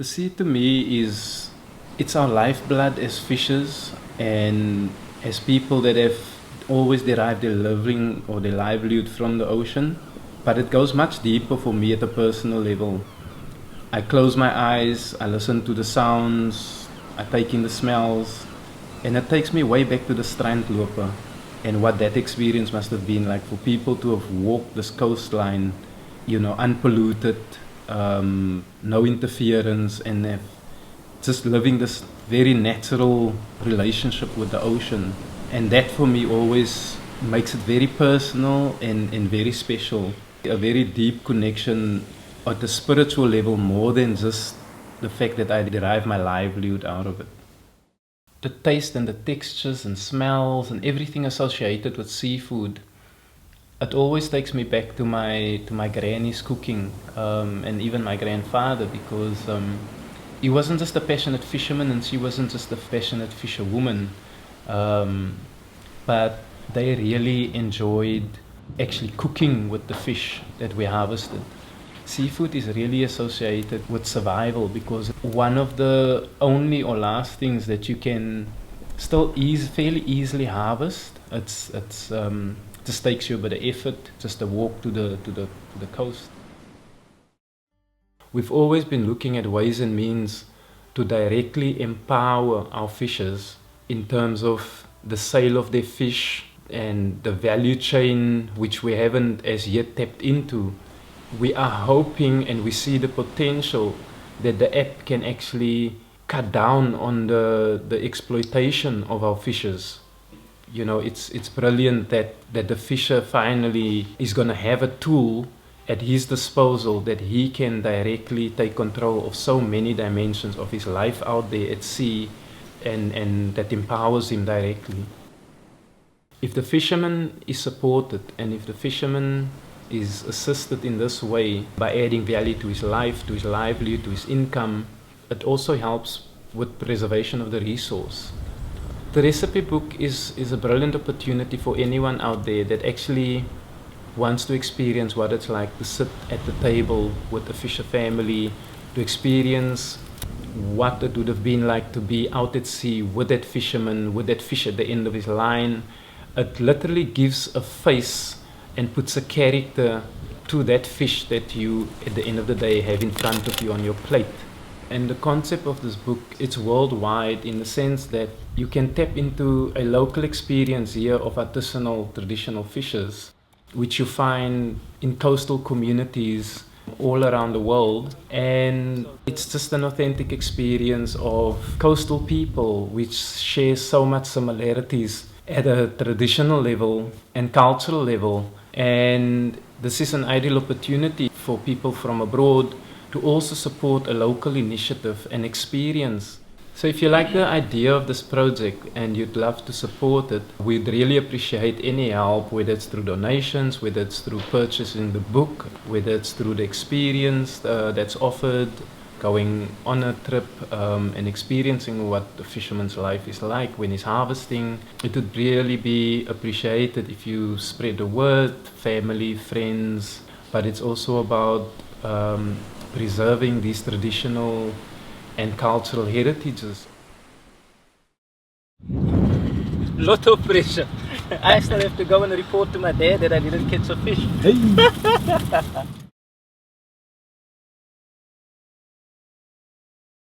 The sea to me it's our lifeblood as fishers and as people that have always derived their living or their livelihood from the ocean. But it goes much deeper for me at a personal level. I close my eyes, I listen to the sounds, I take in the smells, and it takes me way back to the strandloper and what that experience must have been like for people to have walked this coastline, unpolluted, no interference, and have just living this very natural relationship with the ocean. And that for me always makes it very personal and very special. A very deep connection at the spiritual level more than just the fact that I derive my livelihood out of it. The taste and the textures and smells and everything associated with seafood, it always takes me back to my granny's cooking, and even my grandfather, because he wasn't just a passionate fisherman and she wasn't just a passionate fisherwoman, but they really enjoyed actually cooking with the fish that we harvested. Seafood is really associated with survival because one of the only or last things that you can still fairly easily harvest. It's just takes you a bit of effort, just a walk to the coast. We've always been looking at ways and means to directly empower our fishers in terms of the sale of their fish and the value chain, which we haven't as yet tapped into. We are hoping and we see the potential that the app can actually cut down on the exploitation of our fishers. It's brilliant that the fisher finally is going to have a tool at his disposal that he can directly take control of so many dimensions of his life out there at sea, and that empowers him directly. If the fisherman is supported and if the fisherman is assisted in this way by adding value to his life, to his livelihood, to his income, it also helps with preservation of the resource. The recipe book is a brilliant opportunity for anyone out there that actually wants to experience what it's like to sit at the table with a fisher family, to experience what it would have been like to be out at sea with that fisherman, with that fish at the end of his line. It literally gives a face and puts a character to that fish that you, at the end of the day, have in front of you on your plate. And the concept of this book, it's worldwide in the sense that you can tap into a local experience here of artisanal traditional fishers, which you find in coastal communities all around the world. And it's just an authentic experience of coastal people which share so much similarities at a traditional level and cultural level. And this is an ideal opportunity for people from abroad to also support a local initiative and experience. So if you like the idea of this project and you'd love to support it, we'd really appreciate any help, whether it's through donations, whether it's through purchasing the book, whether it's through the experience that's offered, going on a trip and experiencing what a fisherman's life is like when he's harvesting. It would really be appreciated if you spread the word, family, friends, but it's also about preserving these traditional and cultural heritages. Lot of pressure. I still have to go and report to my dad that I didn't catch a fish. Hey.